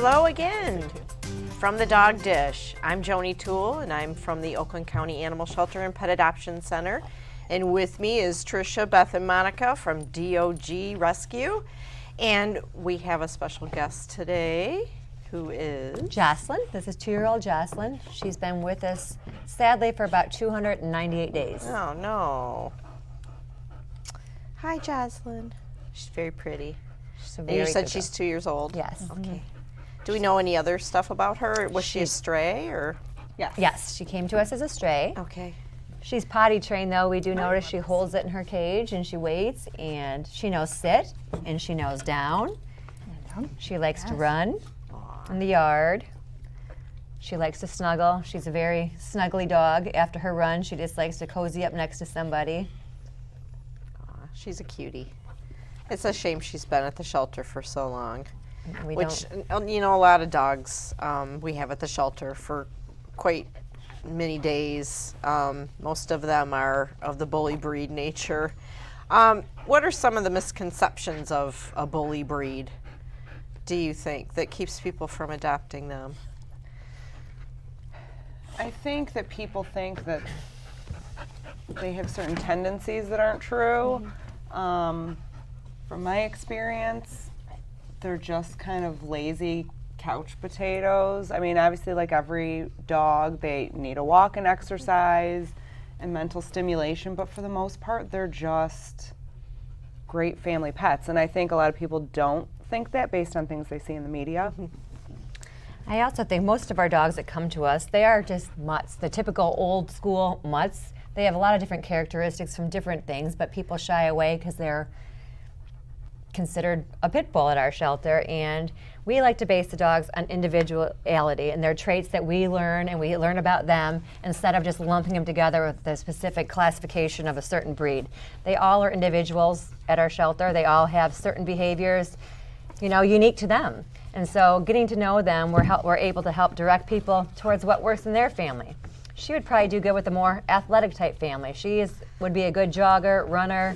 Hello again from the Dog Dish. I'm Joni Toole and I'm from the Oakland County Animal Shelter and Pet Adoption Center. And with me is Tricia, Beth, and Monica from DOG Rescue. And we have a special guest today who is Jocelyn. This is 2-year-old Jocelyn. She's been with us sadly for about 298 days. Oh no. Hi Jocelyn. She's very pretty. And you said she's 2 years old? Yes. Okay. Do we know any other stuff about her? Was she a stray or? Yes. Yes, she came to us as a stray. Okay. She's potty trained though. We do notice she holds it in her cage and she waits, and she knows sit and she knows down. She likes to run in the yard. She likes to snuggle. She's a very snuggly dog. After her run, she just likes to cozy up next to somebody. She's a cutie. It's a shame she's been at the shelter for so long. Which, you know, a lot of dogs we have at the shelter for quite many days. Most of them are of the bully breed nature. What are some of the misconceptions of a bully breed, do you think, that keeps people from adopting them? I think that people think that they have certain tendencies that aren't true. From my experience, they're just kind of lazy couch potatoes. I mean, obviously, like every dog, they need a walk and exercise and mental stimulation, but for the most part, they're just great family pets. And I think a lot of people don't think that based on things they see in the media. I also think most of our dogs that come to us, they are just mutts, the typical old school mutts. They have a lot of different characteristics from different things, but people shy away because they're considered a pit bull at our shelter, and we like to base the dogs on individuality and their traits that we learn, and we learn about them instead of just lumping them together with the specific classification of a certain breed. They all are individuals at our shelter. They all have certain behaviors, you know, unique to them. And so getting to know them, we're able to help direct people towards what works in their family. She would probably do good with a more athletic type family. Would be a good jogger, runner.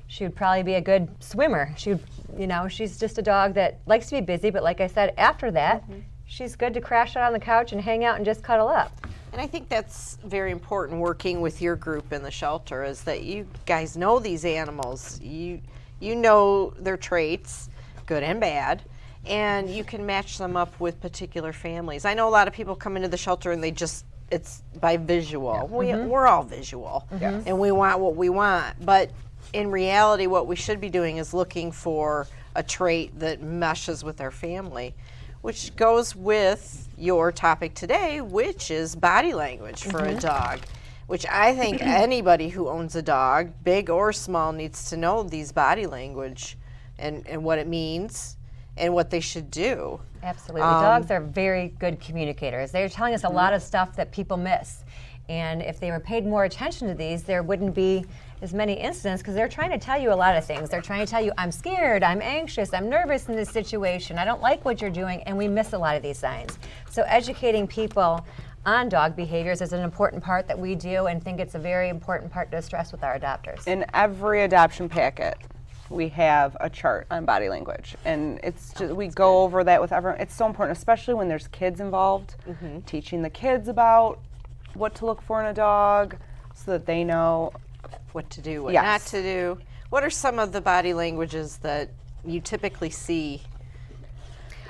She would probably be a good swimmer. She's just a dog that likes to be busy, but like I said, after that, she's good to crash out on the couch and hang out and just cuddle up. And I think that's very important working with your group in the shelter, is that you guys know these animals. You know their traits, good and bad, and you can match them up with particular families. I know a lot of people come into the shelter and it's by visual. Yeah. We're all visual, and we want what we want, but in reality, what we should be doing is looking for a trait that meshes with our family, which goes with your topic today, which is body language for a dog, which I think anybody who owns a dog, big or small, needs to know these body language and what it means and what they should do. Absolutely. Dogs are very good communicators. They're telling us a lot of stuff that people miss. And if they were paid more attention to these, there wouldn't be as many incidents, because they're trying to tell you a lot of things. They're trying to tell you, I'm scared, I'm anxious, I'm nervous in this situation, I don't like what you're doing, and we miss a lot of these signs. So educating people on dog behaviors is an important part that we do, and think it's a very important part to stress with our adopters. In every adoption packet, we have a chart on body language, and it's just, we go over that with everyone. It's so important, especially when there's kids involved, teaching the kids about what to look for in a dog so that they know what to do, what not to do. What are some of the body languages that you typically see?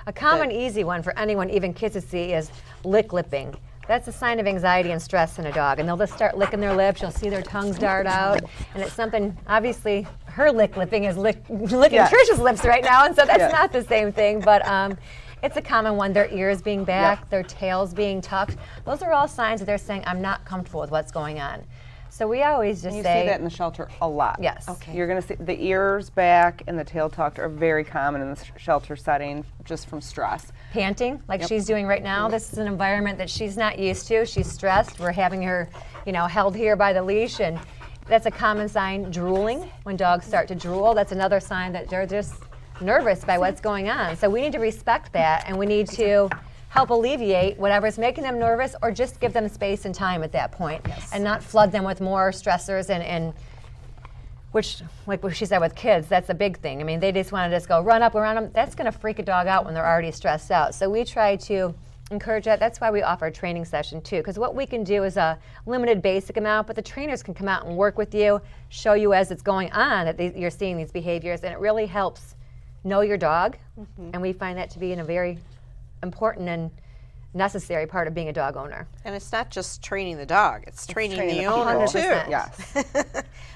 A common easy one for anyone, even kids, to see is lipping. That's a sign of anxiety and stress in a dog, and they'll just start licking their lips. You'll see their tongues dart out, and it's something, obviously, her lipping is licking Tricia's lips right now, and so that's not the same thing, but it's a common one. Their ears being back, their tails being tucked. Those are all signs that they're saying, I'm not comfortable with what's going on. So we always just you say... see that in the shelter a lot. Yes. Okay. You're going to see the ears back and the tail tucked are very common in the shelter setting just from stress. Panting, like she's doing right now. This is an environment that she's not used to. She's stressed. We're having her, held here by the leash, and that's a common sign. Drooling, when dogs start to drool, that's another sign that they're just nervous by what's going on. So we need to respect that, and we need to help alleviate whatever's making them nervous, or just give them space and time at that point, and not flood them with more stressors and which, like what she said with kids, that's a big thing. I mean, they just want to just go run up around them. That's going to freak a dog out when they're already stressed out. So we try to encourage that. That's why we offer a training session too, because what we can do is a limited basic amount, but the trainers can come out and work with you, show you as it's going on that you're seeing these behaviors, and it really helps know your dog. And we find that to be a very important and necessary part of being a dog owner. And it's not just training the dog, it's training the owner 100%. too. Yes.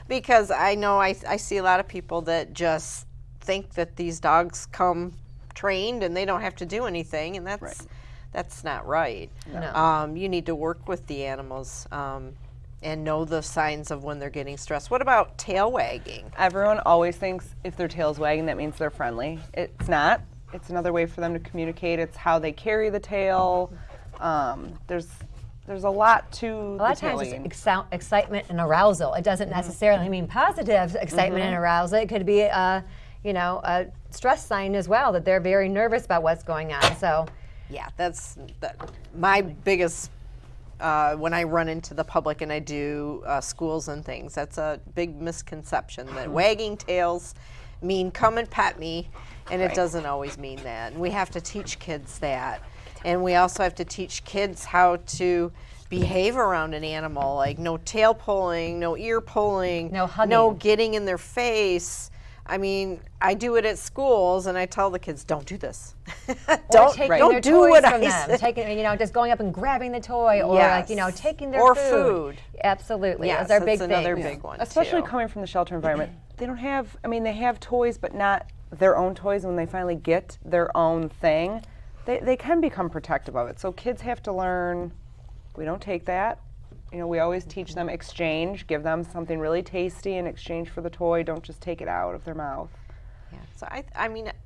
Because I know I see a lot of people that just think that these dogs come trained and they don't have to do anything, and that's not right. No. You need to work with the animals and know the signs of when they're getting stressed. What about tail wagging? Everyone always thinks if their tail's wagging, that means they're friendly. It's not. It's another way for them to communicate. It's how they carry the tail. There's a lot to A lot of times wagging. it's excitement and arousal. It doesn't necessarily mean positive excitement and arousal. It could be a stress sign as well, that they're very nervous about what's going on. So Yeah, that's my biggest, when I run into the public and I do schools and things, that's a big misconception that wagging tails mean come and pet me, and it doesn't always mean that. And we have to teach kids that. And we also have to teach kids how to behave around an animal, like no tail pulling, no ear pulling, No hugging. no getting in their face. I mean, I do it at schools, and I tell the kids, don't do this. or don't taking don't their do toys what from I them, say. taking, just going up and grabbing the toy, or Yes. taking their Or food. food. Absolutely, Yes, those are that's big another things. big one Especially too. coming from the shelter environment. They don't have, they have toys, but not their own toys. And when they finally get their own thing, they can become protective of it. So kids have to learn, we don't take that. We always teach them exchange, give them something really tasty in exchange for the toy. Don't just take it out of their mouth. Yeah. So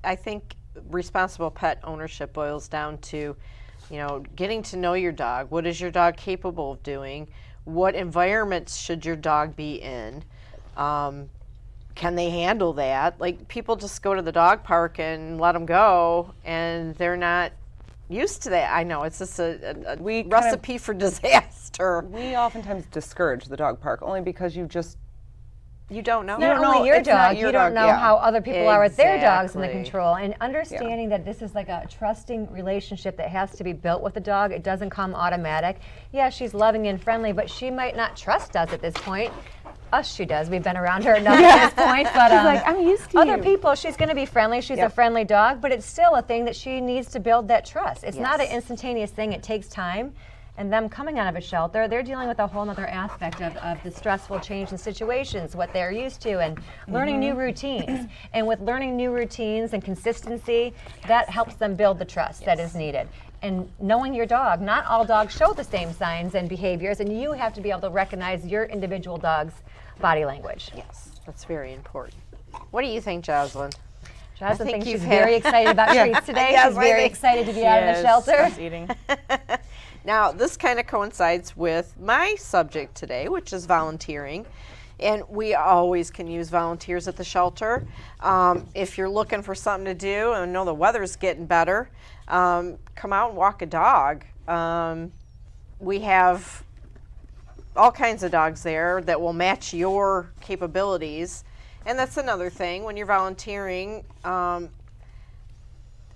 I think responsible pet ownership boils down to, getting to know your dog. What is your dog capable of doing? What environments should your dog be in? Can they handle that? Like, people just go to the dog park and let them go, and they're not used to that. I know, it's just a We kind recipe for disaster. We oftentimes discourage the dog park only because you don't know. You don't Not only know, your it's not dog, your you don't dog, know yeah. how other people are with their dogs in the Exactly. control. And understanding that this is like a trusting relationship that has to be built with the dog. It doesn't come automatic. Yeah, she's loving and friendly, but she might not trust us at this point. Us, she does. We've been around her enough at this point. But I'm used to other you. people, she's going to be friendly. She's a friendly dog, but it's still a thing that she needs to build that trust. It's not an Yes. instantaneous thing. It takes time. And them coming out of a shelter, they're dealing with a whole other aspect of the stressful change in situations, what they're used to, and learning new routines. And with learning new routines and consistency, that helps them build the trust that is needed. And knowing your dog, not all dogs show the same signs and behaviors, and you have to be able to recognize your individual dog's body language. Yes, that's very important. What do you think, Jocelyn? Jocelyn think thinks you've she's had- very excited about treats today. Yes, She's I very think excited to be out of the shelter. Stress eating. Now, this kind of coincides with my subject today, which is volunteering. And we always can use volunteers at the shelter. If you're looking for something to do and know the weather's getting better, come out and walk a dog. We have all kinds of dogs there that will match your capabilities. And that's another thing when you're volunteering.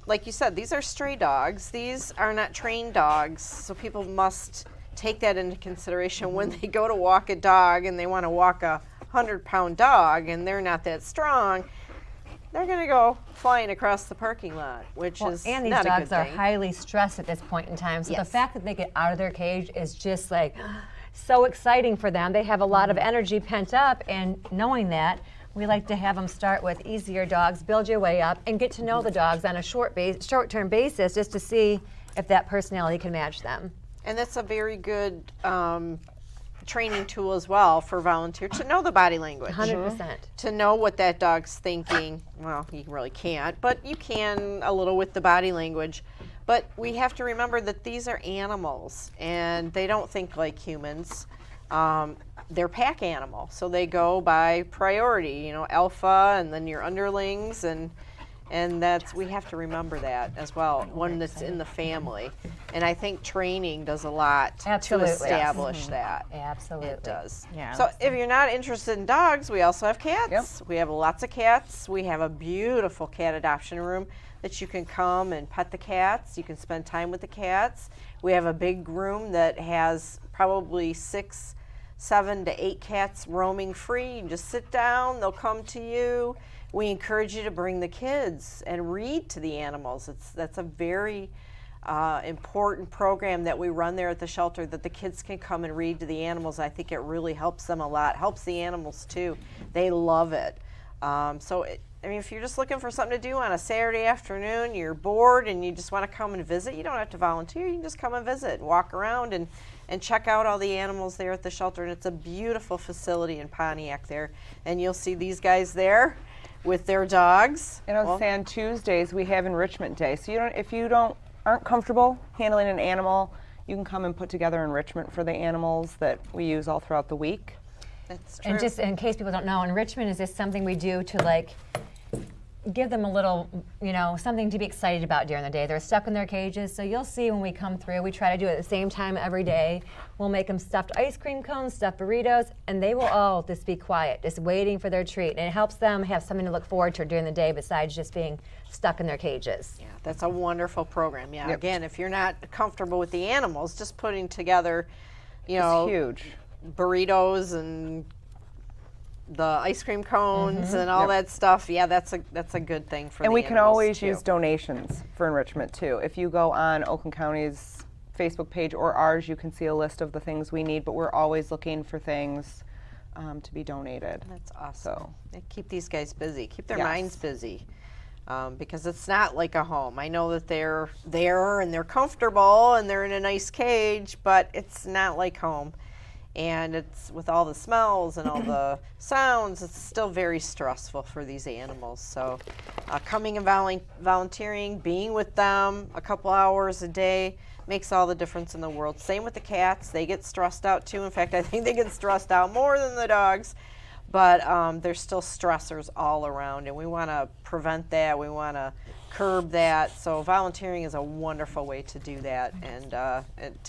Like you said, these are stray dogs. These are not trained dogs, so people must take that into consideration when they go to walk a dog and they want to walk a 100-pound dog and they're not that strong. They're going to go flying across the parking lot, which is And these not a dogs good are thing. highly stressed at this point in time. So the Yes. fact that they get out of their cage is just like so exciting for them. They have a lot of energy pent up, and knowing that, we like to have them start with easier dogs, build your way up, and get to know the dogs on a short-term basis just to see if that personality can match them. And that's a very good training tool as well for volunteers to know the body language. 100%. To know what that dog's thinking. Well, you really can't, but you can a little with the body language. But we have to remember that these are animals and they don't think like humans. They're pack animal, so they go by priority, alpha and then your underlings, and And we have to remember that as well, one that's in the family. And I think training does a lot Absolutely. to establish that. Absolutely. It does. Yeah. So if you're not interested in dogs, we also have cats. Yep. We have lots of cats. We have a beautiful cat adoption room that you can come and pet the cats. You can spend time with the cats. We have a big room that has probably 6, 7 to 8 cats roaming free. You can just sit down, they'll come to you. We encourage you to bring the kids and read to the animals. That's a very important program that we run there at the shelter, that the kids can come and read to the animals. I think it really helps them a lot, helps the animals too. They love it. If you're just looking for something to do on a Saturday afternoon, you're bored and you just want to come and visit, you don't have to volunteer. You can just come and visit and walk around and check out all the animals there at the shelter. And it's a beautiful facility in Pontiac there. And you'll see these guys there with their dogs. And I was saying Tuesdays we have enrichment day. So if you aren't comfortable handling an animal, you can come and put together enrichment for the animals that we use all throughout the week. That's true. And just in case people don't know, enrichment is just something we do to give them a little, something to be excited about during the day. They're stuck in their cages, so you'll see when we come through, we try to do it at the same time every day. We'll make them stuffed ice cream cones, stuffed burritos, and they will all just be quiet, just waiting for their treat. And it helps them have something to look forward to during the day besides just being stuck in their cages. Yeah, that's a wonderful program. Yeah, Yep. Again, if you're not comfortable with the animals, just putting together, It's huge. burritos and the ice cream cones and all that stuff. Yeah, that's a good thing for And the we can animals, always too. use donations for enrichment too. If you go on Oakland County's Facebook page or ours, you can see a list of the things we need, but we're always looking for things to be donated. That's awesome. So. They keep these guys busy, keep their Yes. minds busy, because it's not like a home. I know that they're there and they're comfortable and they're in a nice cage, but it's not like home. And it's with all the smells and all the sounds, it's still very stressful for these animals. So coming and volunteering, being with them a couple hours a day makes all the difference in the world. Same with the cats. They get stressed out too. In fact, I think they get stressed out more than the dogs. But there's still stressors all around, and we want to prevent that. We want to curb that. So volunteering is a wonderful way to do that and to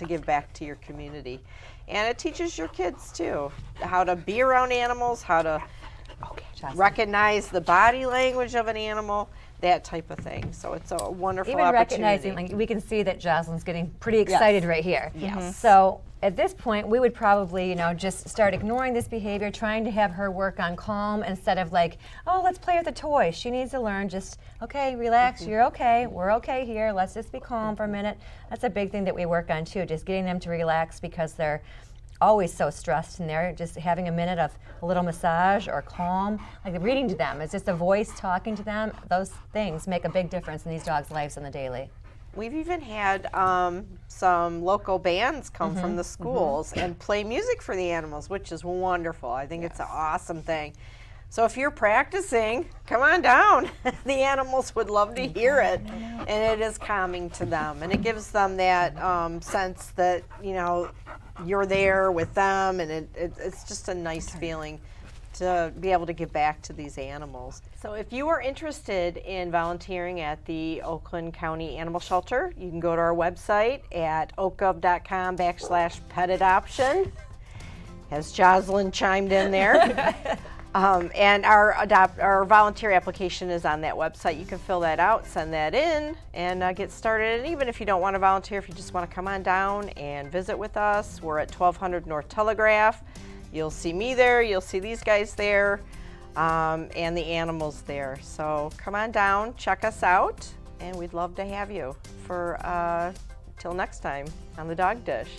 give back to your community. And it teaches your kids, too, how to be around animals, how to recognize the body language of an animal, that type of thing. So it's a wonderful Even opportunity. recognizing, we can see that Jocelyn's getting pretty excited right here. Yes. So at this point, we would probably, just start ignoring this behavior, trying to have her work on calm instead of oh, let's play with the toy. She needs to learn just, okay, relax, you're okay, we're okay here, let's just be calm for a minute. That's a big thing that we work on too, just getting them to relax because they're always so stressed in there. Just having a minute of a little massage or calm, reading to them. It's just a voice talking to them. Those things make a big difference in these dogs' lives on the daily. We've even had some local bands come from the schools and play music for the animals, which is wonderful. I think it's an awesome thing. So if you're practicing, come on down. The animals would love to hear it, and it is calming to them, and it gives them that sense that you're there with them, and it's just a nice feeling to be able to give back to these animals. So if you are interested in volunteering at the Oakland County Animal Shelter, you can go to our website at oakgov.com/petadoption. Has Jocelyn chimed in there? And our volunteer application is on that website. You can fill that out, send that in, and get started. And even if you don't want to volunteer, if you just want to come on down and visit with us, we're at 1200 North Telegraph. You'll see me there, you'll see these guys there, and the animals there. So come on down, check us out, and we'd love to have you for till next time on the Dog Dish.